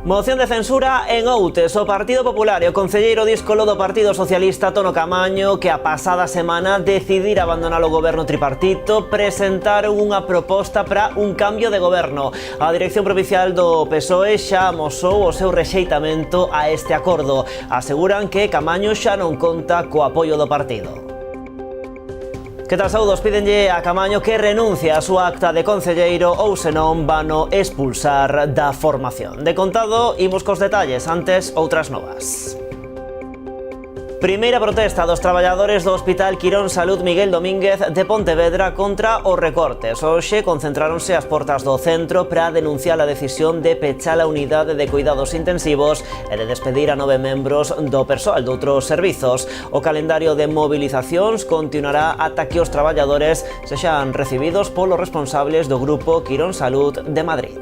Moción de censura en Outes. O Partido Popular e o concelleiro díscolo do Partido Socialista Tono Caamaño, que a pasada semana decidira abandonar o goberno tripartito, presentaron unha proposta para un cambio de goberno. A dirección provincial do PSOE xa amosou o seu rexeitamento a este acordo. Aseguran que Caamaño xa non conta co apoio do partido. Que tal, saúdos? Pídenlle a Caamaño que renuncia a súa acta de concelleiro ou senón vano expulsar da formación. De contado, imos cos detalles, antes outras novas. Primeira protesta dos traballadores do Hospital Quirón Salud Miguel Domínguez de Pontevedra contra os recortes. Hoxe concentráronse ás portas do centro para denunciar a decisión de pechar a unidade de cuidados intensivos e de despedir a 9 membros do persoal de outros servizos. O calendario de movilizacións continuará ata que os traballadores sexan recibidos polos responsables do Grupo Quirón Salud de Madrid.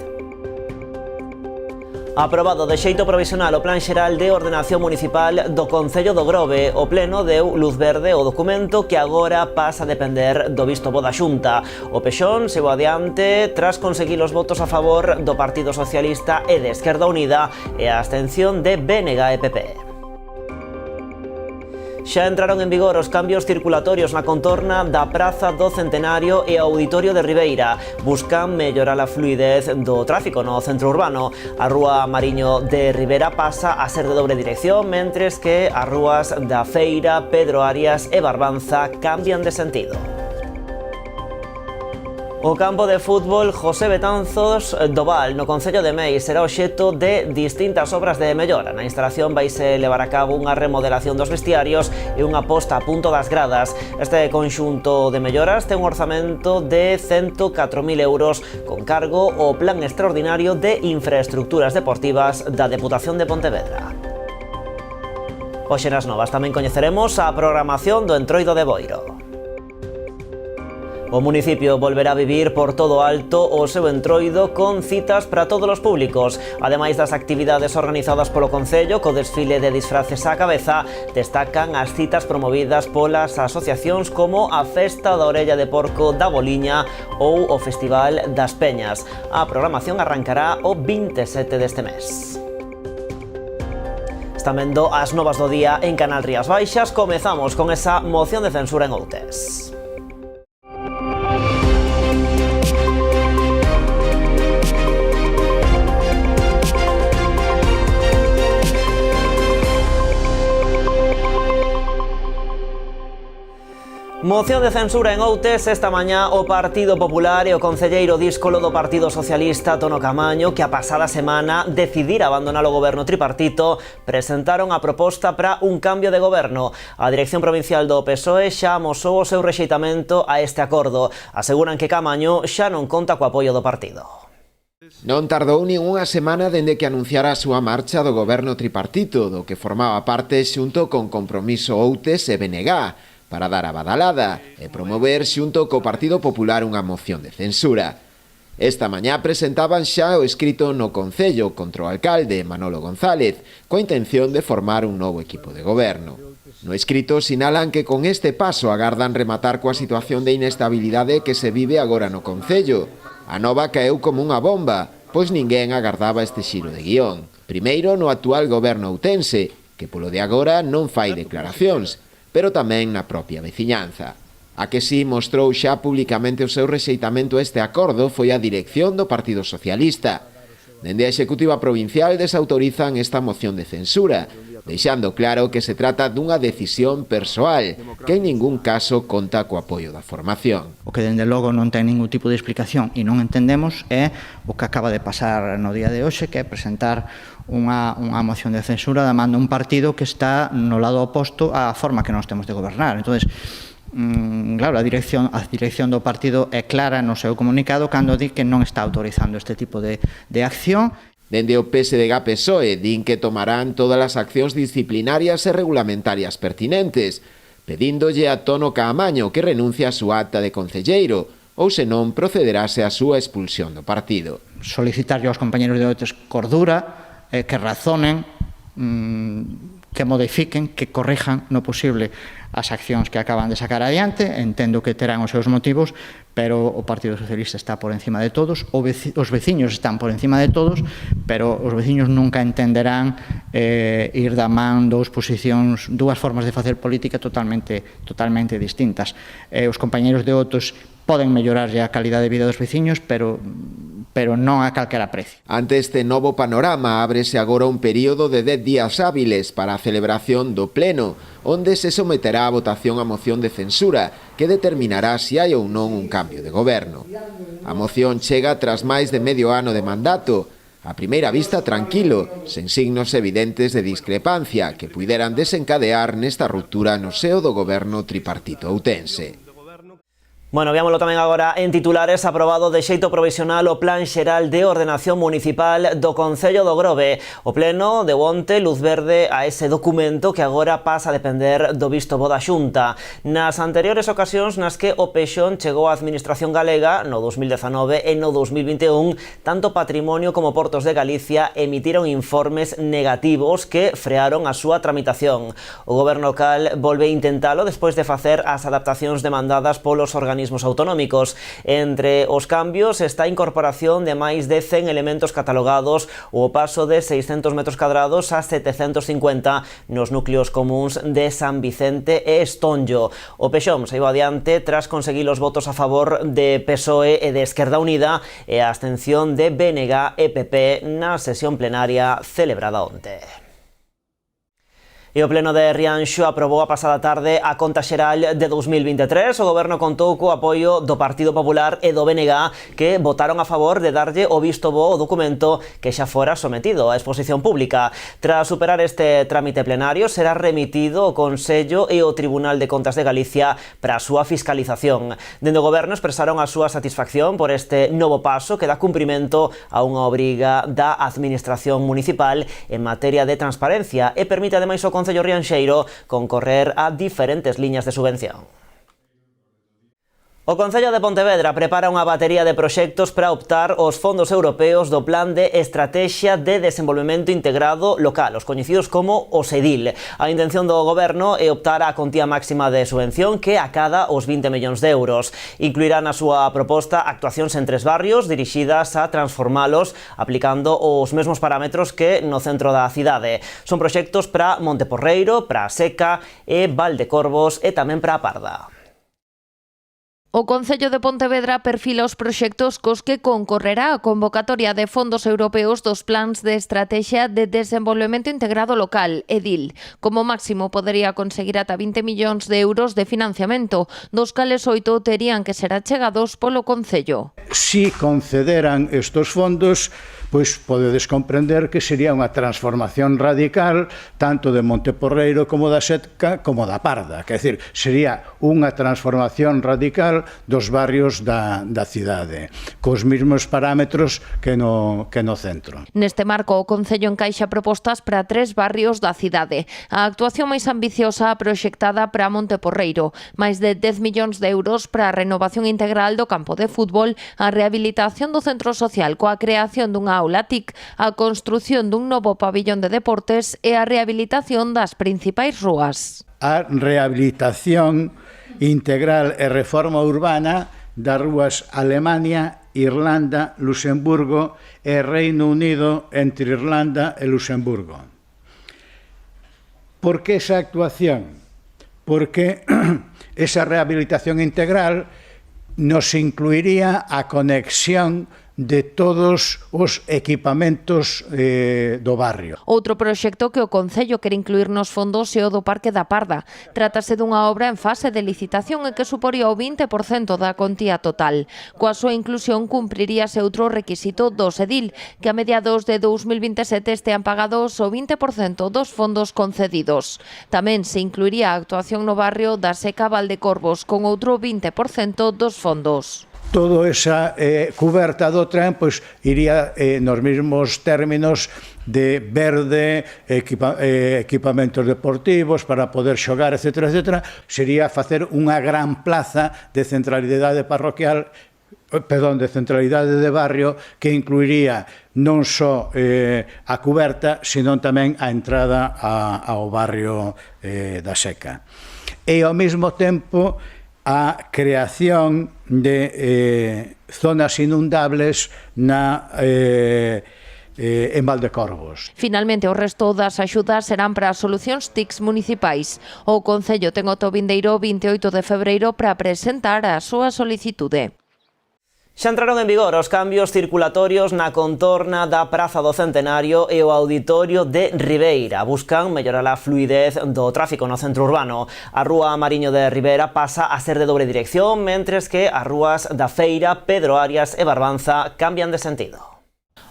Aprobado de xeito provisional o Plan Xeral de Ordenación Municipal do Concello do Grove, o Pleno deu luz verde ao documento que agora pasa a depender do visto bo da Xunta. O Pexón seguiu adiante tras conseguir os votos a favor do Partido Socialista e de Esquerda Unida e a abstención de BNG e PP. Xa entraron en vigor os cambios circulatorios na contorna da Praza do Centenario e ao Auditorio de Ribeira. Buscan mellorar a fluidez do tráfico no centro urbano. A Rúa Mariño de Ribera pasa a ser de dobre dirección, mentres que as rúas da Feira, Pedro Arias e Barbanza cambian de sentido. O campo de fútbol José Betanzos do Val, no Concello de Meis, será obxecto de distintas obras de mellora. Na instalación vaise levar a cabo unha remodelación dos vestiarios e unha posta a punto das gradas. Este conxunto de melloras ten un orzamento de 104.000 euros con cargo ao Plan Extraordinario de Infraestructuras Deportivas da Deputación de Pontevedra. Hoxe nas novas tamén coñeceremos a programación do Entroido de Boiro. O municipio volverá a vivir por todo alto o seu entroido con citas para todos os públicos. Ademais das actividades organizadas polo Concello, co desfile de disfraces á cabeza, destacan as citas promovidas polas asociacións como a Festa da Orella de Porco da Boliña ou o Festival das Peñas. A programación arrancará o 27 deste mes. Están vendo as novas do día en Canal Rías Baixas. Comezamos con esa moción de censura en Outes. Moción de censura en Outes. Esta mañá o Partido Popular e o concelleiro díscolo do Partido Socialista Tono Caamaño, que a pasada semana decidira abandonar o goberno tripartito, presentaron a proposta para un cambio de goberno. A dirección provincial do PSOE xa amosou o seu rexeitamento a este acordo. Aseguran que Caamaño xa non conta co apoio do partido. Non tardou nin unha semana dende que anunciara a súa marcha do goberno tripartito, do que formaba parte xunto con Compromiso Outes e BNG, para dar a badalada e promover xunto co Partido Popular unha moción de censura. Esta mañá presentaban xa o escrito no Concello contra o alcalde Manolo González, coa intención de formar un novo equipo de goberno. No escrito sinalan que con este paso agardan rematar coa situación de inestabilidade que se vive agora no Concello. A nova caeu como unha bomba, pois ninguén agardaba este xiro de guión. Primeiro no actual goberno outense, que polo de agora non fai declaracións, pero tamén na propia veciñanza. A que si mostrou xa públicamente o seu rexeitamento a este acordo foi a dirección do Partido Socialista. Dende a Executiva Provincial desautorizan esta moción de censura, deixando claro que se trata dunha decisión persoal, que en ningún caso conta co apoio da formación. O que dende logo non ten ningún tipo de explicación e non entendemos é o que acaba de pasar no día de hoxe, que é presentar unha moción de censura da man dun partido que está no lado oposto á forma que nós temos de gobernar. Entón, claro, a dirección do partido é clara no seu comunicado cando di que non está autorizando este tipo de acción. Dende o PSDG-PSOE din que tomarán todas as accións disciplinarias e regulamentarias pertinentes, pedíndolle a Tono Caamaño que renuncie a súa acta de concelleiro, ou senón procederase a súa expulsión do partido. Solicitarlle aos compañeros de Outes cordura, que razonen, modifiquen, que corrijan no posible as accións que acaban de sacar adiante. Entendo que terán os seus motivos, pero o Partido Socialista está por encima de todos, os veciños están por encima de todos, pero os veciños nunca entenderán ir da man dúas formas de facer política totalmente distintas. Os compañeiros de Otos poden mellorar a calidade de vida dos veciños, pero non a calquera precio. Ante este novo panorama, ábrese agora un período de 10 días hábiles para a celebración do Pleno, onde se someterá a votación a moción de censura, que determinará se hai ou non un cambio de goberno. A moción chega tras máis de medio ano de mandato, a primeira vista tranquilo, sen signos evidentes de discrepancia que puideran desencadear nesta ruptura no seo do goberno tripartito outense. Bueno, veámoslo tamén agora en titulares. Aprobado de xeito provisional o Plan Xeral de Ordenación Municipal do Concello do Grove. O Pleno deu onte luz verde a ese documento que agora pasa a depender do visto bo da Xunta. Nas anteriores ocasións nas que o Pexón chegou á Administración Galega, no 2019 e no 2021, tanto Patrimonio como Portos de Galicia emitiron informes negativos que frearon a súa tramitación. O Goberno local volve a intentalo despois de facer as adaptacións demandadas polos organismos autonómicos. Entre os cambios está a incorporación de máis de 100 elementos catalogados ou o paso de 600 metros cadrados a 750 nos núcleos comuns de San Vicente e Estonllo. O Pexón saiu adiante tras conseguir os votos a favor de PSOE e de Esquerda Unida e a abstención de BNG e PP na sesión plenaria celebrada onte. E o Pleno de Rianxo aprobou a pasada tarde a conta xeral de 2023. O Goberno contou co apoio do Partido Popular e do BNG, que votaron a favor de darlle o visto bo ao documento que xa fora sometido á exposición pública. Tras superar este trámite plenario, será remitido ao Consello e ao Tribunal de Contas de Galicia para a súa fiscalización. Dende o Goberno expresaron a súa satisfacción por este novo paso que dá cumprimento a unha obriga da Administración Municipal en materia de transparencia e permite ademais ao Concello Rianxeiro concorrer a diferentes liñas de subvención. O Concello de Pontevedra prepara unha batería de proxectos para optar aos fondos europeos do Plan de Estrategia de Desenvolvemento Integrado Local, os coñecidos como o SEDIL. A intención do Goberno é optar á contía máxima de subvención que acada os 20 millóns de euros. Incluirá na súa proposta actuacións en 3 barrios dirixidas a transformalos aplicando os mesmos parámetros que no centro da cidade. Son proxectos para Monteporreiro, para a Seca e Valdecorvos e tamén para a Parda. O Concello de Pontevedra perfila os proxectos cos que concorrerá a convocatoria de fondos europeos dos plans de estrategia de desenvolvemento integrado local, EDIL. Como máximo podería conseguir ata 20 millóns de euros de financiamento, dos cales 8 terían que ser achegados polo Concello. Si concederan estos fondos, pois podedes comprender que sería unha transformación radical tanto de Monteporreiro como da Seca como da Parda. Quer dizer, sería unha transformación radical dos barrios da cidade, cos mesmos parámetros que no centro. Neste marco, o Concello encaixa propostas para 3 barrios da cidade. A actuación máis ambiciosa proxectada para Monteporreiro, máis de 10 millóns de euros para a renovación integral do campo de fútbol, a rehabilitación do centro social coa creación dunha aula TIC, a construción dun novo pabillón de deportes e a rehabilitación das principais rúas. A rehabilitación integral e reforma urbana das rúas Alemania, Irlanda, Luxemburgo e Reino Unido entre Irlanda e Luxemburgo. Por que esa actuación? Porque esa rehabilitación integral nos incluiría a conexión de todos os equipamentos do barrio. Outro proxecto que o Concello quere incluir nos fondos é o do Parque da Parda. Trátase dunha obra en fase de licitación e que suporía o 20% da contía total. Coa súa inclusión cumpriríase outro requisito do SEDIL, que a mediados de 2027 estean pagados o 20% dos fondos concedidos. Tamén se incluiría a actuación no barrio da Seca Valdecorvos con outro 20% dos fondos. Toda esa cuberta do tren pois iría nos mesmos términos de verde, equipamentos deportivos para poder xogar, etc. Sería facer unha gran plaza de centralidade parroquial de centralidade de barrio, que incluiría non só a cuberta, senón tamén a entrada ao barrio da Seca. E ao mesmo tempo a creación de zonas inundables en Valdecorvos. Finalmente, o resto das axudas serán para as solucións TICs municipais. O Concello ten o vindeiro 28 de febreiro para presentar a súa solicitude. Xa entraron en vigor os cambios circulatorios na contorna da Praza do Centenario e o Auditorio de Ribeira. Buscan mellorar a fluidez do tráfico no centro urbano. A rúa Mariño de Rivera pasa a ser de dobre dirección, mentres que as rúas da Feira, Pedro Arias e Barbanza cambian de sentido.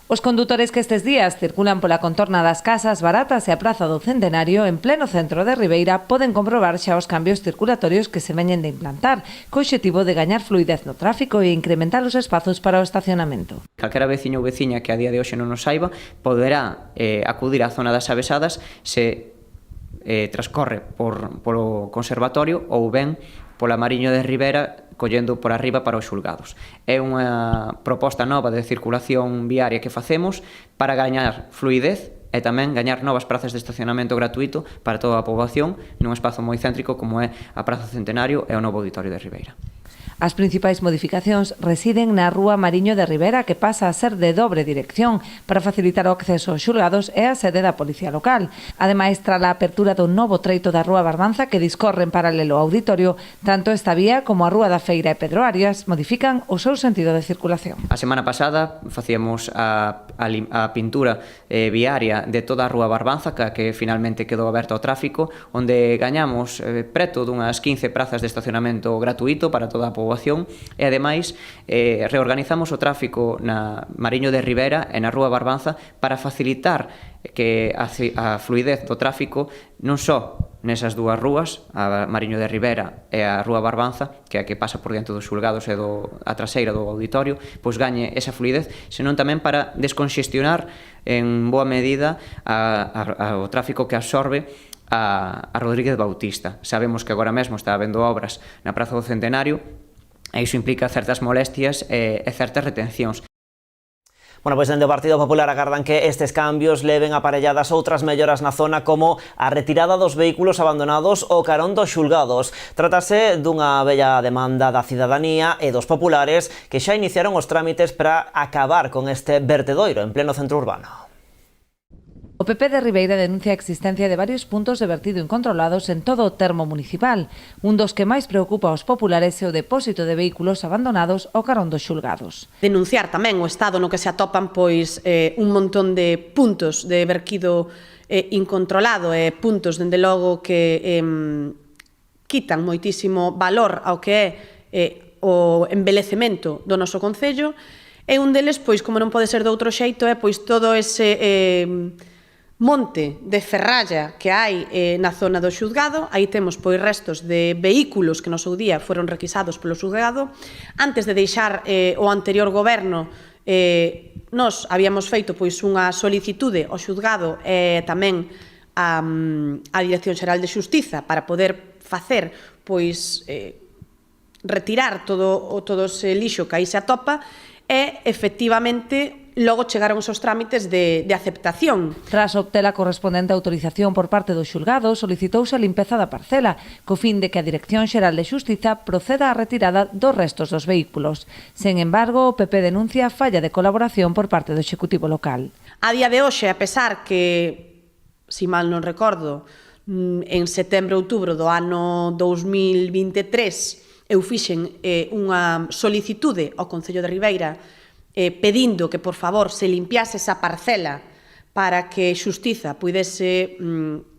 Os condutores que estes días circulan pola contorna das Casas Baratas e a Praza do Centenario en pleno centro de Ribeira poden comprobar xa os cambios circulatorios que se veñen de implantar, co obxectivo de gañar fluidez no tráfico e incrementar os espazos para o estacionamento. Calquera veciño ou veciña que a día de hoxe non o saiba poderá acudir á zona das Avesadas se transcorre polo Conservatorio ou ben pola Mariño de Rivera collendo por arriba para os xulgados. É unha proposta nova de circulación viaria que facemos para gañar fluidez e tamén gañar novas prazas de estacionamento gratuito para toda a poboación nun espazo moi céntrico como é a Praza Centenario e o novo Auditorio de Ribeira. As principais modificacións residen na rúa Mariño de Rivera, que pasa a ser de dobre dirección para facilitar o acceso aos xulgados e a sede da Policía Local. Ademais, tras a apertura do novo treito da rúa Barbanza, que discorre en paralelo ao auditorio, tanto esta vía como a rúa da Feira e Pedro Arias modifican o seu sentido de circulación. A semana pasada facíamos a pintura viaria de toda a rúa Barbanza, que finalmente quedou aberta ao tráfico, onde gañamos preto dunhas 15 prazas de estacionamento gratuito para toda a poboación e ademais reorganizamos o tráfico na Mariño de Rivera e na rúa Barbanza para facilitar que a fluidez do tráfico non só nesas dúas rúas, a Mariño de Rivera e a rúa Barbanza, que é a que pasa por diante dos xulgados e a traseira do auditorio, pois gañe esa fluidez, senón tamén para desconxestionar en boa medida o tráfico que absorbe a Rodríguez Bautista. Sabemos que agora mesmo está habendo obras na Praza do Centenario e iso implica certas molestias e certas retencións. Bueno, pois dende o Partido Popular agardan que estes cambios leven aparelladas outras melloras na zona, como a retirada dos vehículos abandonados ao carón dos xulgados. Trátase dunha bella demanda da cidadanía e dos populares que xa iniciaron os trámites para acabar con este vertedoiro en pleno centro urbano. O PP de Ribeira denuncia a existencia de varios puntos de vertido incontrolados en todo o termo municipal. Un dos que máis preocupa aos populares é o depósito de vehículos abandonados ao carón dos xulgados. Denunciar tamén o estado no que se atopan un montón de puntos de vertido incontrolado e puntos, dende logo, que quitan moitísimo valor ao que é o embelecemento do noso concello, e un deles, pois, como non pode ser de outro xeito, é pois todo ese monte de ferralla que hai na zona do xulgado. Aí temos pois restos de vehículos que no seu día foron requisados polo xulgado. Antes de deixar o anterior goberno, nós habíamos feito pois unha solicitude ao xulgado e tamén á Dirección Xeral de Xustiza para poder facer pois retirar todo ese lixo que aí se atopa, e efectivamente logo chegaron esos trámites de aceptación. Tras obter a correspondente autorización por parte do xulgado, solicitouse a limpeza da parcela, co fin de que a Dirección Xeral de Xustiza proceda á retirada dos restos dos vehículos. Sen embargo, o PP denuncia falla de colaboración por parte do Executivo local. A día de hoxe, a pesar que, si mal non recordo, en setembro-outubro do ano 2023, eu fixen unha solicitude ao Concello de Ribeira pedindo que, por favor, se limpiase esa parcela para que Xustiza pudese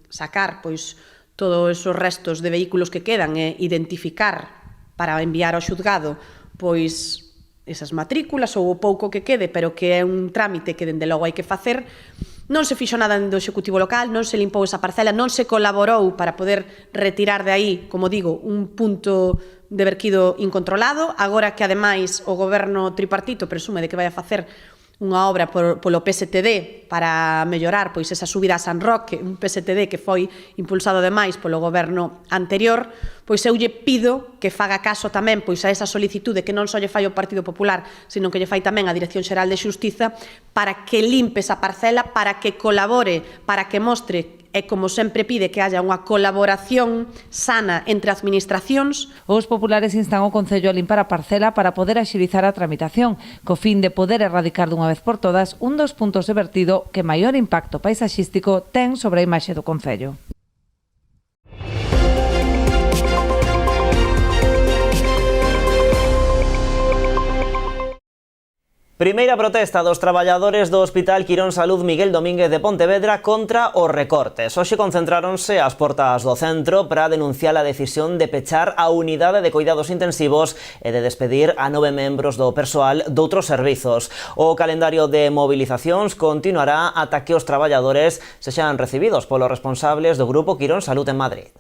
sacar pois todos esos restos de vehículos que quedan e identificar para enviar ao xulgado pois esas matrículas ou o pouco que quede, pero que é un trámite que dende logo hai que facer. Non se fixo nada do Executivo local, non se limpou esa parcela, non se colaborou para poder retirar de aí, como digo, un punto de vertido incontrolado. Agora que, ademais, o goberno tripartito presume de que vai a facer unha obra polo PSTD para mellorar pois esa subida a San Roque, un PSTD que foi impulsado ademais polo goberno anterior, pois eu lle pido que faga caso tamén pois a esa solicitude que non só lle fai o Partido Popular, sino que lle fai tamén a Dirección Xeral de Xustiza, para que limpe esa parcela, para que colabore, para que mostre e, como sempre pide, que haya unha colaboración sana entre administracións. Os populares instan o Concello a limpar a parcela para poder axilizar a tramitación, co fin de poder erradicar dunha vez por todas un dos puntos de vertido que maior impacto paisaxístico ten sobre a imaxe do Concello. Primeira protesta dos traballadores do Hospital Quirón Salud Miguel Domínguez de Pontevedra contra os recortes. Hoxe concentráronse ás portas do centro para denunciar a decisión de pechar a unidade de cuidados intensivos e de despedir a 9 membros do persoal doutros servizos. O calendario de movilizacións continuará ata que os traballadores sexan recibidos polos responsables do Grupo Quirón Salud en Madrid.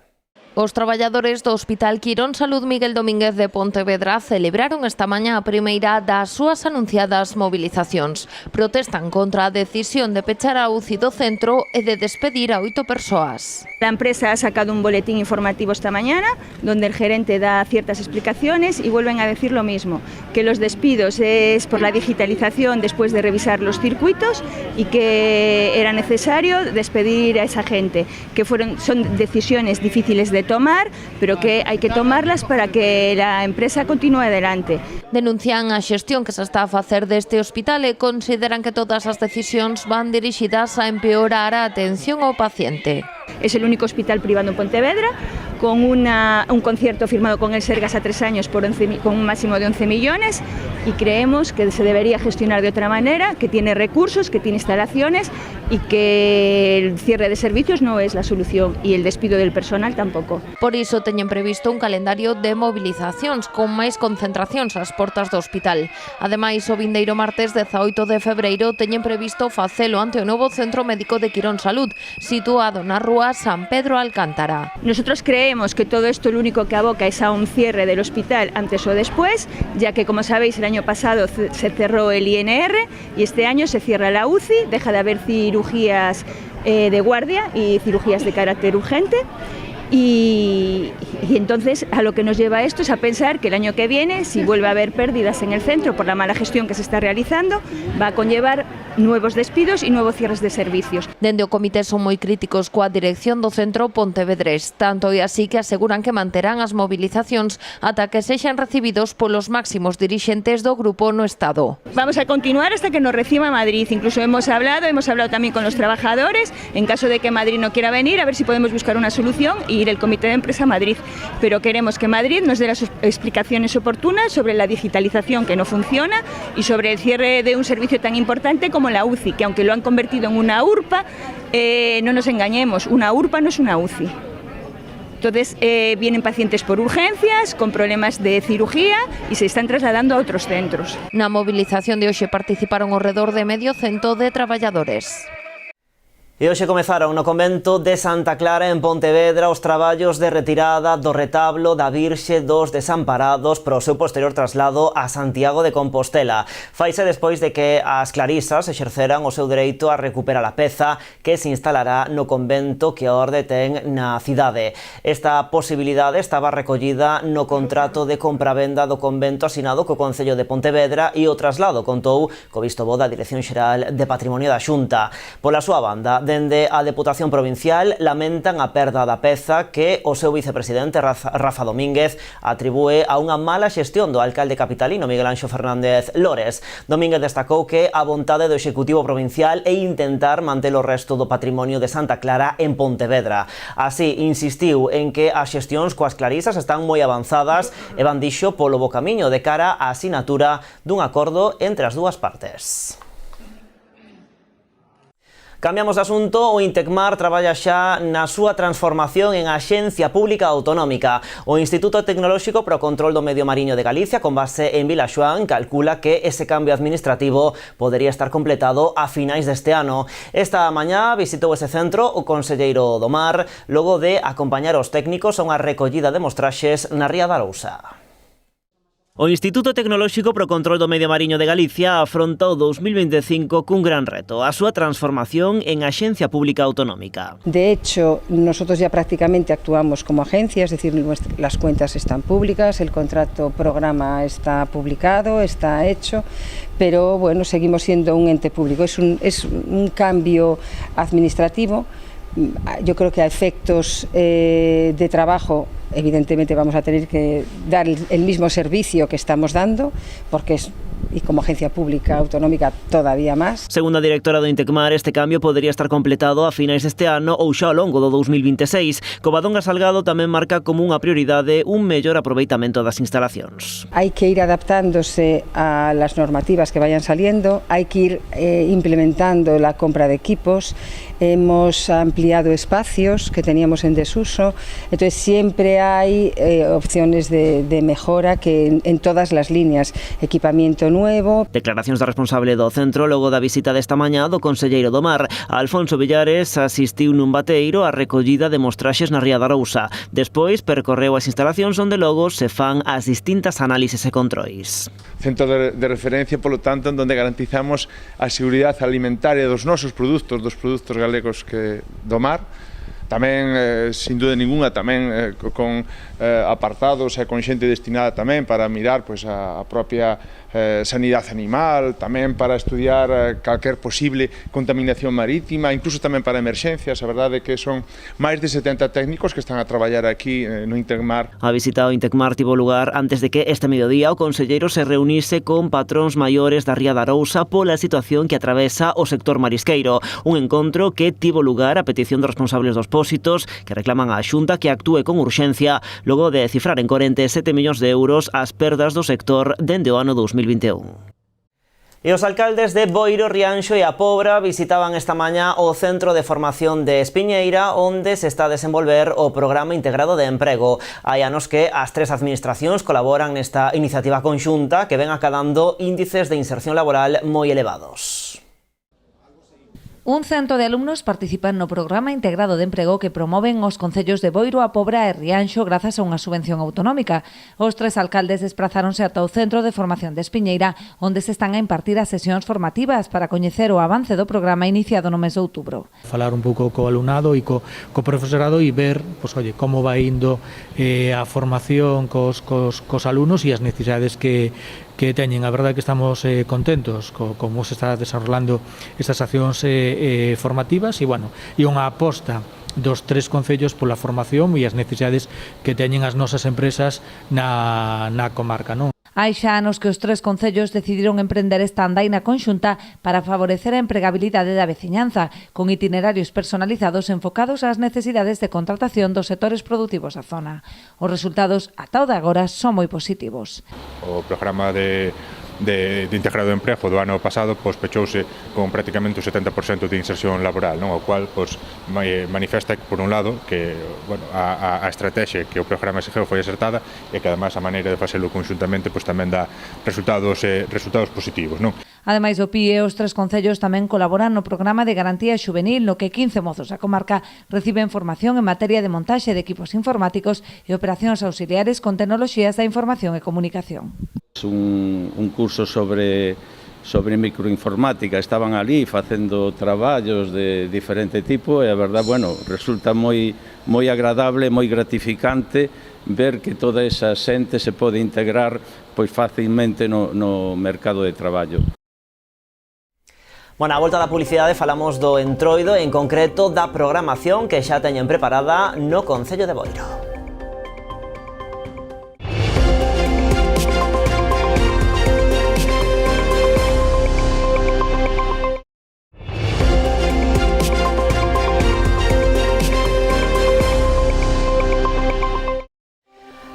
Os traballadores do Hospital Quirón Salud Miguel Domínguez de Pontevedra celebraron esta mañá a primeira das súas anunciadas movilizacións. Protestan contra a decisión de pechar a UCI do centro e de despedir a 8 persoas. La empresa ha sacado un boletín informativo esta mañana donde el gerente da ciertas explicaciones y vuelven a decir lo mismo, que los despidos es por la digitalización después de revisar los circuitos y que era necesario despedir a esa gente, que son decisiones difíciles de tomar, pero que hay que tomarlas para que la empresa continúe adelante. Denuncian a xestión que se está a facer deste hospital e consideran que todas as decisións van dirixidas a empeorar a atención ao paciente. Es el único hospital privado en Pontevedra, con un concierto firmado con el Sergas a 3 años con un máximo de 11 millones y creemos que se debería gestionar de otra manera, que tiene recursos, que tiene instalaciones y que el cierre de servicios no es la solución y el despido del personal tampoco. Por iso teñen previsto un calendario de movilizacións con máis concentracións ás portas do hospital. Ademais, o vindeiro martes 18 de febreiro teñen previsto facelo ante o novo Centro Médico de Quirón Salud, situado na rúa San Pedro Alcántara. Nosotros creemos que todo esto lo único que aboca es a un cierre del hospital antes o después, ya que, como sabéis, el año pasado se cerró el INR y este año se cierra la UCI, deja de haber cirugías de guardia y cirugías de carácter urgente. Y entonces a lo que nos lleva esto es a pensar que el año que viene, si vuelve a haber pérdidas en el centro por la mala gestión que se está realizando, va a conllevar nuevos despidos y nuevos cierres de servicios. Dende o comité son moi críticos coa dirección do centro pontevedrés, tanto e así que aseguran que manterán as movilizacións ata que sexan recibidos polos máximos dirixentes do grupo no Estado. Vamos a continuar hasta que nos reciba Madrid. Incluso hemos hablado también con los trabajadores, en caso de que Madrid no quiera venir, a ver si podemos buscar una solución y ir el comité de empresa a Madrid. Pero queremos que Madrid nos dé las explicaciones oportunas sobre la digitalización que no funciona y sobre el cierre de un servicio tan importante como la UCI, que aunque lo han convertido en una URPA, no nos engañemos, una URPA no es una UCI. Entonces vienen pacientes por urgencias, con problemas de cirugía y se están trasladando a otros centros. Na movilización de hoxe participaron ao redor de medio cento de traballadores. E hoxe comezaron no convento de Santa Clara en Pontevedra os traballos de retirada do retablo da Virxe dos Desamparados para o seu posterior traslado a Santiago de Compostela. Faise despois de que as clarisas exerceran o seu dereito a recuperar a peza que se instalará no convento que a orde ten na cidade. Esta posibilidade estaba recollida no contrato de compravenda do convento asinado co Concello de Pontevedra e o traslado contou co visto bo da Dirección Xeral de Patrimonio da Xunta. Pola súa banda, dende a Deputación Provincial lamentan a perda da peza que o seu vicepresidente Rafa Domínguez atribúe a unha mala xestión do alcalde capitalino Miguel Anxo Fernández Lores. Domínguez destacou que a vontade do Executivo Provincial é intentar manter o resto do patrimonio de Santa Clara en Pontevedra. Así, insistiu en que as xestións coas clarisas están moi avanzadas e van dixo polo bo camiño de cara á asinatura dun acordo entre as dúas partes. Cambiamos de asunto, o Intecmar traballa xa na súa transformación en Axencia Pública Autonómica. O Instituto Tecnolóxico para o Control do Medio Mariño de Galicia, con base en Vilaxoán, calcula que ese cambio administrativo podería estar completado a finais deste ano. Esta mañá visitou ese centro o conselleiro do Mar, logo de acompañar os técnicos a unha recollida de mostraxes na Ría da Arousa. O Instituto Tecnolóxico pro Control do Medio Mariño de Galicia afronta o 2025 cun gran reto, a súa transformación en axencia pública autonómica. De hecho, nosotros ya prácticamente actuamos como agencia, es decir, las cuentas están públicas, el contrato programa está publicado, está hecho, pero bueno, seguimos siendo un ente público. Es un cambio administrativo. Yo creo que a efectos de trabajo, evidentemente vamos a tener que dar el mismo servicio que estamos dando, porque y como agencia pública autonómica todavía máis. Segundo a directora do Intecmar, este cambio podería estar completado a finais deste ano ou xa ao longo do 2026. Covadonga Salgado tamén marca como unha prioridade un mellor aproveitamento das instalacións. Hai que ir adaptándose a las normativas que vayan saliendo, hai que ir implementando la compra de equipos, hemos ampliado espacios que teníamos en desuso, entonces siempre hay opciones de mejora que en todas las líneas, equipamiento nuevo. Declaracións da responsable do centro logo da visita desta mañá do conselleiro do Mar. Alfonso Villares asistiu nun bateiro á recollida de mostraxes na Ría da Arousa. Despois percorreu as instalacións onde logo se fan as distintas análises e controis. Centro de referencia, polo tanto, onde garantizamos a seguridade alimentaria dos nosos produtos, dos produtos galegos do mar. Tamén, sin dúda ninguna, tamén con apartados e con xente destinada tamén para mirar a propia sanidade animal, tamén para estudiar calquer posible contaminación marítima, incluso tamén para emerxencias. A verdade é que son máis de 70 técnicos que están a traballar aquí no Intecmar. A visita ao Intecmar tivo lugar antes de que este mediodía o conselleiro se reunise con patróns maiores da Ría da Arousa pola situación que atravesa o sector marisqueiro. Un encontro que tivo lugar a petición dos responsables dos pósitos que reclaman á Xunta que actúe con urxencia logo de cifrar en 47 millóns de euros as perdas do sector dende o ano 2021. E os alcaldes de Boiro, Rianxo e A Pobra visitaban esta mañá o Centro de Formación de Espiñeira, onde se está a desenvolver o Programa Integrado de Emprego. Hai anos que as tres administracións colaboran nesta iniciativa conxunta que ven acadando índices de inserción laboral moi elevados. Un cento de alumnos participan no Programa Integrado de Emprego que promoven os concellos de Boiro, A Pobra e Rianxo grazas a unha subvención autonómica. Os tres alcaldes desprazáronse ata o Centro de Formación de Espiñeira, onde se están a impartir as sesións formativas para coñecer o avance do programa iniciado no mes de outubro. Falar un pouco co alumnado e co profesorado e ver como vai indo a formación cos alumnos e as necesidades que teñen. A verdade é que estamos contentos como se está desarrollando estas accións formativas e unha aposta dos tres concellos pola formación e as necesidades que teñen as nosas empresas na comarca, non? Hai xa anos que os tres concellos decidiron emprender esta andaina conxunta para favorecer a empregabilidade da veciñanza, con itinerarios personalizados enfocados ás necesidades de contratación dos sectores produtivos da zona. Os resultados, ata o de agora, son moi positivos. O programa de integrado de emprego do ano pasado pechouse con prácticamente o 70% de inserción laboral, non? O cual manifesta que, por un lado, que a estrategia que o programa seguiu foi acertada e que ademais a maneira de facelo conxuntamente tamén dá resultados positivos, non? Ademais do PIE, os tres concellos tamén colaboran no programa de garantía xuvenil no que 15 mozos da comarca reciben formación en materia de montaxe de equipos informáticos e operacións auxiliares con tecnoloxías da información e comunicación. Un curso sobre microinformática, estaban ali facendo traballos de diferente tipo e a verdade, resulta moi agradable, moi gratificante ver que toda esa xente se pode integrar facilmente no mercado de traballo. A volta da publicidade falamos do Entroido, en concreto da programación que xa teñen preparada no Concello de Boiro.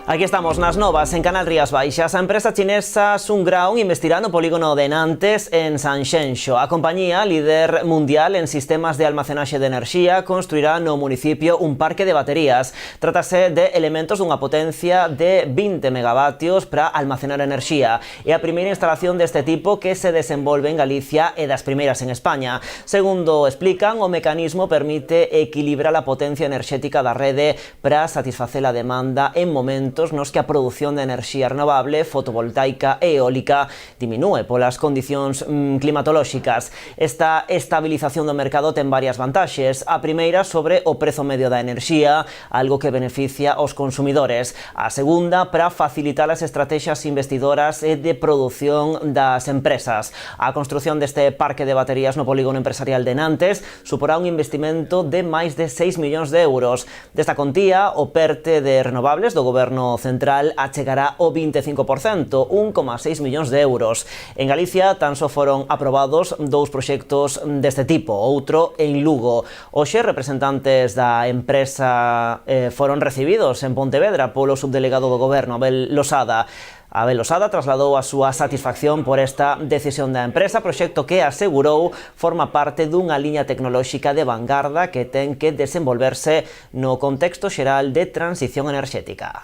Aquí estamos nas novas en Canal Rías Baixas. A empresa chinesa Sunground investirá no polígono de Nantes en Sanxenxo. A compañía, líder mundial en sistemas de almacenaxe de enerxía, construirá no municipio un parque de baterías. Trátase de elementos dunha potencia de 20 megavatios para almacenar enerxía. É a primeira instalación deste tipo que se desenvolve en Galicia e das primeiras en España. Segundo explican, o mecanismo permite equilibrar a potencia enerxética da rede para satisfacer a demanda en momentos proxectos nos que a produción de enerxía renovable, fotovoltaica e eólica diminúe polas condicións climatolóxicas. Esta estabilización do mercado ten varias vantaxes. A primeira sobre o prezo medio da enerxía, algo que beneficia aos consumidores. A segunda, para facilitar as estrategias investidoras e de produción das empresas. A construción deste parque de baterías no polígono empresarial de Nantes suporá un investimento de máis de 6 millóns de euros. Desta contía, o PERTE de renovables do Goberno Central achegará o 25%, 1,6 millóns de euros. En Galicia tan só foron aprobados 2 proxectos deste tipo, outro en Lugo. Hoxe, representantes da empresa foron recibidos en Pontevedra polo subdelegado do Goberno, Abel Losada. Abel Losada trasladou a súa satisfacción por esta decisión da empresa, proxecto que asegurou forma parte dunha liña tecnolóxica de vanguarda que ten que desenvolverse no contexto xeral de transición enerxética.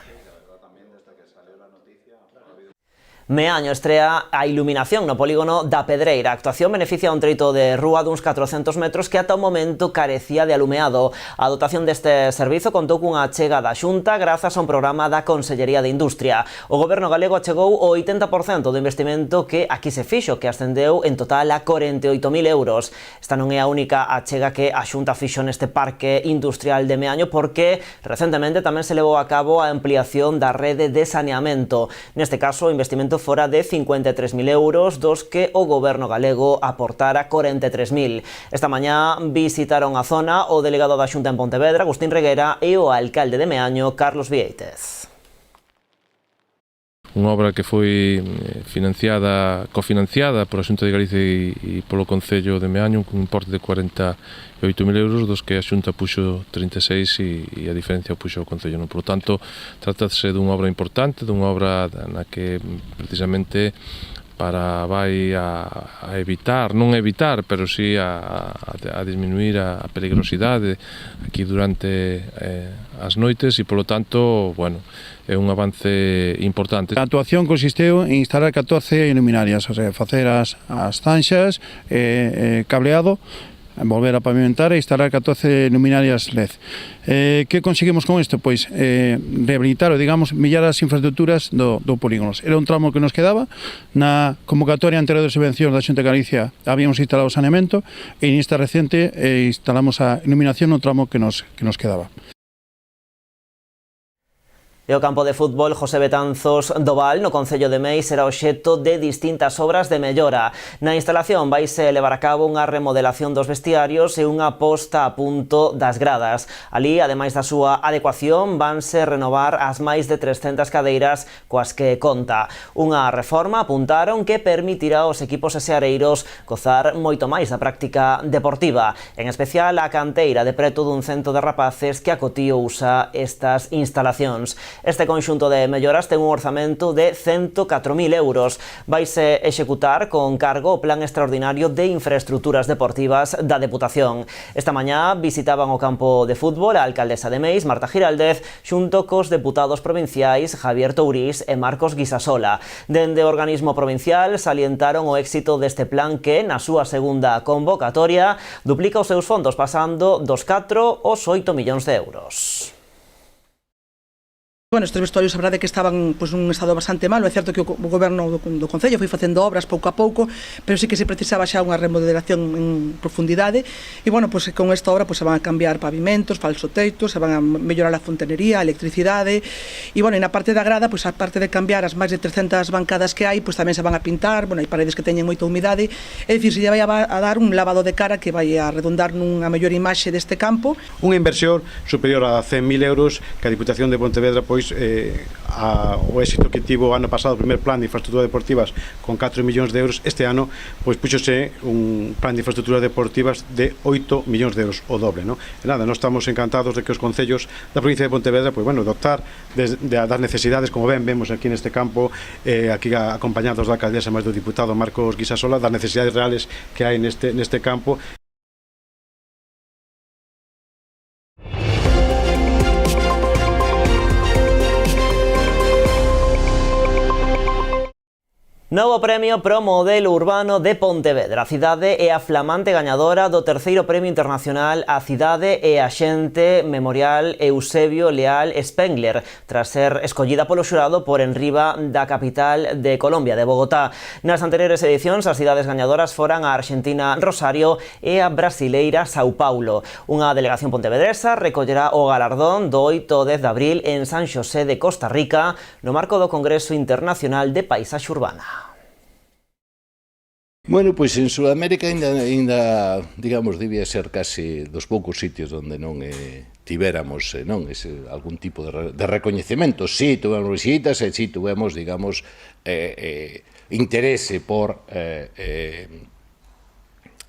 Meaño estrea a iluminación no polígono da Pedreira. A actuación beneficia un treito de rúa duns 400 metros que ata o momento carecía de alumeado. A dotación deste servizo contou cunha achega da Xunta grazas a un programa da Consellería de Industria. O Goberno galego achegou o 80% do investimento que aquí se fixo, que ascendeu en total a 48.000 euros. Esta non é a única achega que a Xunta fixo neste parque industrial de Meaño, porque recentemente tamén se levou a cabo a ampliación da rede de saneamento. Neste caso, o investimento fora de 53.000 euros, dos que o Goberno galego aportara 43.000. Esta mañá visitaron a zona o delegado da Xunta en Pontevedra, Agustín Reguera, e o alcalde de Meaño, Carlos Vieites. Unha obra que foi cofinanciada pola Xunta de Galicia e polo Concello de Meaño, cun importe de 48.000 euros, dos que a Xunta puxo 36 e a diferencia o puxo o Concello. Por lo tanto, trátase dunha obra importante, dunha obra na que precisamente vai a evitar, non evitar, pero sí a disminuir a peligrosidade aquí durante as noites e, polo tanto, bueno, é un avance importante. A actuación consisteu en instalar 14 luminarias, o sea, facer as zanxas, cableado, volver a pavimentar e instalar 14 luminarias LED. Que conseguimos con isto? Pois rehabilitar, digamos, millar as infraestructuras do polígono. Era un tramo que nos quedaba. Na convocatoria anterior de subvención da Xunta de Galicia habíamos instalado saneamento e nesta recente instalamos a iluminación no tramo que nos quedaba. E o campo de fútbol José Betanzos do Val, no Concello de Meis, será obxecto de distintas obras de mellora. Na instalación vaise levar a cabo unha remodelación dos vestiarios e unha posta a punto das gradas. Alí, ademais da súa adecuación, vanse renovar as máis de 300 cadeiras coas que conta. Unha reforma, apuntaron, que permitirá aos equipos seareiros gozar moito máis da práctica deportiva, en especial a canteira de preto dun cento de rapaces que a Cotío usa estas instalacións. Este conxunto de melloras ten un orzamento de 104.000 euros. Vaise executar con cargo o Plan Extraordinario de Infraestructuras Deportivas da Deputación. Esta mañá visitaban o campo de fútbol a alcaldesa de Meis, Marta Giraldez, xunto cos deputados provinciais Javier Tourís e Marcos Guisasola. Dende o organismo provincial salientaron o éxito deste plan que, na súa segunda convocatoria, duplica os seus fondos pasando dos 4 aos 8 millóns de euros. Bueno, estes vestuarios a verdade que estaban nun estado bastante malo. É certo que o goberno do Concello foi facendo obras pouco a pouco, pero sí que se precisaba xa unha remodelación en profundidade e, bueno, con esta obra se van a cambiar pavimentos, falsoteitos, se van a mellorar a fontanería, a electricidade e, bueno, na parte da grada, a parte de cambiar as máis de 300 bancadas que hai, tamén se van a pintar, hai paredes que teñen moita humidade, é dicir, se lle vai a dar un lavado de cara que vai a redondar nunha mellor imaxe deste campo. Unha inversión superior a 100.000 euros que a Diputación de Pontevedra o éxito que tivo o ano pasado o primer plan de infraestructuras deportivas con 4 millóns de euros, este ano puxose un plan de infraestructuras deportivas de 8 millóns de euros, o doble, non? E nada, nós estamos encantados de que os concellos da provincia de Pontevedra dotar das necesidades, como vemos aquí neste campo, aquí acompañados da alcaldesa máis do diputado Marcos Guisasola, das necesidades reales que hai neste campo. Novo premio pro modelo urbano de Pontevedra. A cidade é a flamante gañadora do terceiro premio internacional A cidade e a xente Memorial Eusebio Leal Spengler, tras ser escollida polo xurado por enriba da capital de Colombia, de Bogotá. Nas anteriores edicións, as cidades gañadoras foran a argentina Rosario e a brasileira Sao Paulo. Unha delegación pontevedresa recollerá o galardón do 8 ao 10 de abril en San Xosé de Costa Rica, no marco do Congreso Internacional de Paisaxe Urbana. Bueno, pois en Sudamérica ainda digamos, debía ser case dos poucos sitios onde non tivéramos algún tipo de recoñecemento. Si tuvemos visitas e si tuvemos, digamos, interese por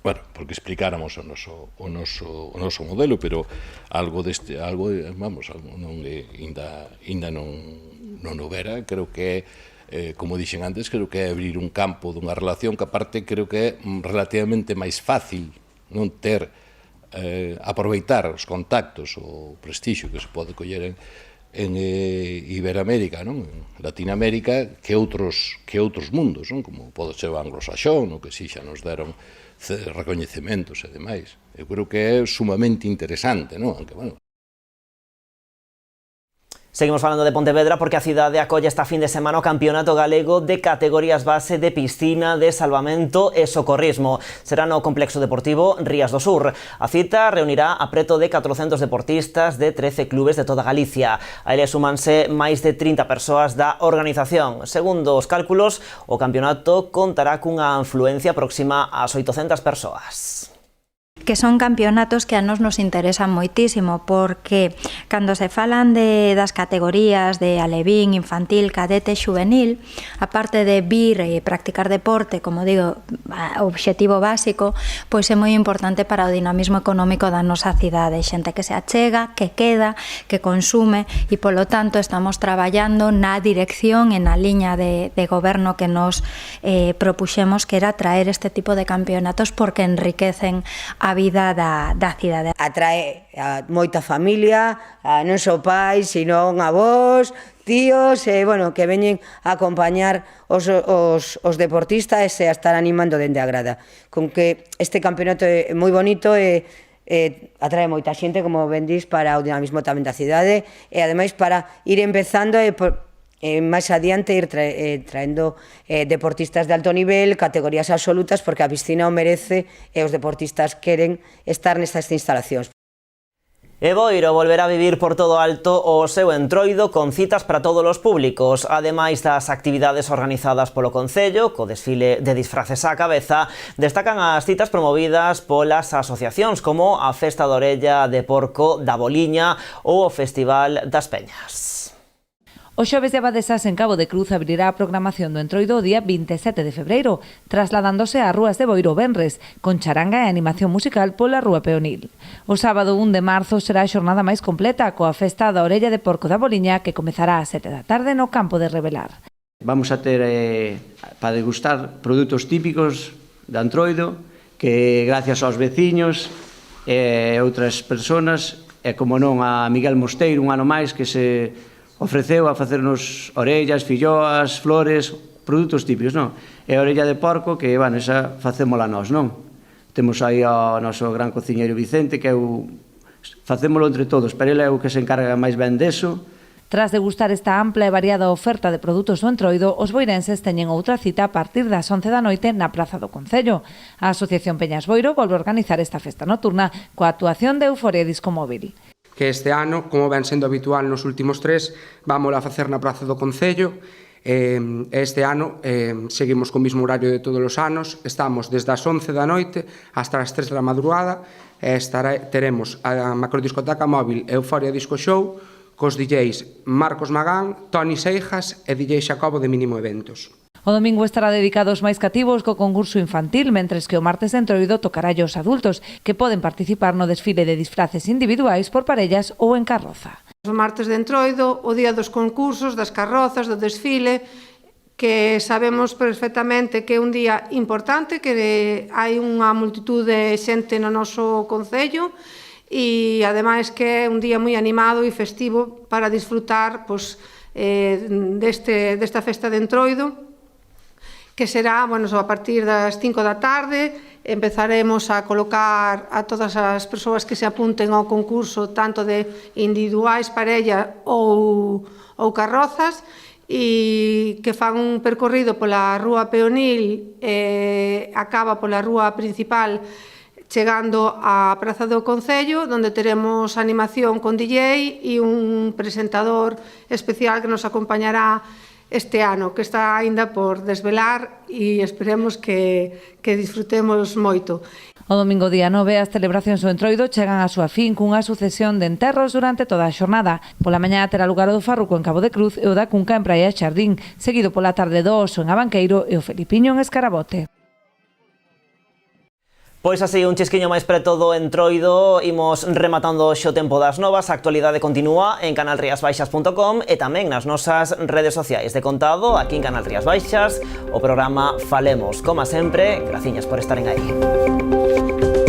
porque explicáramos o noso modelo, pero algo ainda non houbera. Creo que como dixen antes, creo que é abrir un campo dunha relación que aparte creo que é relativamente máis fácil non ter aproveitar os contactos, o prestixio que se pode coller en Iberoamérica, non? En Latinoamérica, que outros mundos, non? Como pode ser o anglosaxón, o que si xa nos deron recoñecementos e demais. Eu creo que é sumamente interesante, non? Aunque, bueno, Seguimos falando de Pontevedra porque a cidade acolle esta fin de semana o Campeonato Galego de categorías base de piscina, de salvamento e socorrismo. Será no Complexo Deportivo Rías do Sur. A cita reunirá a preto de 400 deportistas de 13 clubes de toda Galicia. A eles súmanse máis de 30 persoas da organización. Segundo os cálculos, o campeonato contará cunha afluencia próxima ás 800 persoas. Que son campeonatos que a nos interesan moitísimo, porque cando se falan das categorías de alevín, infantil, cadete, xuvenil, aparte de vir e practicar deporte, como digo, obxectivo básico, pois é moi importante para o dinamismo económico da nosa cidade, xente que se achega, que queda, que consume, e polo tanto estamos traballando na dirección e na liña de goberno que nos propuxemos, que era traer este tipo de campeonatos porque enriquecen a vida da cidade. Atrae a moita familia, non só pais, sino avós, tíos, que veñen a acompañar os deportistas e a estar animando dende a grada. Con que este campeonato é moi bonito e atrae moita xente, como ben dís, para o dinamismo tamén da cidade e ademais para ir empezando máis adiante ir traendo deportistas de alto nivel, categorías absolutas, porque a piscina o merece e os deportistas queren estar nestas instalacións. E Boiro volverá a vivir por todo alto o seu entroido con citas para todos os públicos. Ademais das actividades organizadas polo Concello, co desfile de disfraces á cabeza, destacan as citas promovidas polas asociacións como a Festa da Orella de Porco da Boliña ou o Festival das Peñas. O xoves de Abadesas en Cabo de Cruz abrirá a programación do entroido o día 27 de febreiro, trasladándose ás rúas de Boiro Benres, con charanga e animación musical pola Rúa Peonil. O sábado 1 de marzo será a xornada máis completa coa Festa da Orella de Porco da Boliña, que comezará ás 7 da tarde no campo de Revelar. Vamos a ter para degustar produtos típicos de entroido, que gracias aos veciños e outras persoas, e como non a Miguel Mosteiro, un ano máis, que se ofreceu a facernos orellas, filloas, flores, produtos típicos, non? E a orella de porco, que, esa facémola nós, non? Temos aí ao noso gran cociñeiro Vicente, que facémolo entre todos, pero ele é o que se encarga máis ben deso. Tras degustar esta ampla e variada oferta de produtos do entroido, os boirenses teñen outra cita a partir das 11 da noite na Praza do Concello. A Asociación Peñas Boiro volve a organizar esta festa nocturna coa actuación de Euforia Disco Móvil. Que este ano, como ven sendo habitual nos últimos 3, vámola a facer na Praza do Concello. Este ano seguimos co mesmo horario de todos os anos, estamos desde as 11 da noite hasta as 3 da madrugada e teremos a macrodiscoteca móvil Euforia Disco Show cos DJs Marcos Magán, Toni Seijas e DJ Xacobo de Mínimo Eventos. O domingo estará dedicado aos máis cativos co concurso infantil, mentres que o martes de entroido tocará aos adultos, que poden participar no desfile de disfraces individuais por parellas ou en carroza. O martes de entroido, o día dos concursos, das carrozas, do desfile, que sabemos perfectamente que é un día importante, que hai unha multitud de xente no noso concello, e ademais que é un día moi animado e festivo para disfrutar desta festa de entroido, que será, bueno, a partir das 5 da tarde. Empezaremos a colocar a todas as persoas que se apunten ao concurso, tanto de individuais, parella ou carrozas, e que fan un percorrido pola Rúa Peonil e acaba pola Rúa Principal, chegando á Praza do Concello, onde teremos animación con DJ e un presentador especial que nos acompañará este ano, que está aínda por desvelar, e esperemos que disfrutemos moito. O domingo día 9 as celebracións do Entroido chegan á súa fin cunha sucesión de enterros durante toda a xornada. Pola mañá terá lugar o do Farruco en Cabo de Cruz e o da Cunca en Praia Xardín, seguido pola tarde do Oso en Abanqueiro e o Felipiño en Escarabote. Pois así, un chisquiño máis preto do Entroido, imos rematando xo tempo das novas. A actualidade continúa en canalriasbaixas.com e tamén nas nosas redes sociais. De contado, aquí en Canal Rías Baixas, o programa Falemos. Como sempre, graciñas por estaren aí.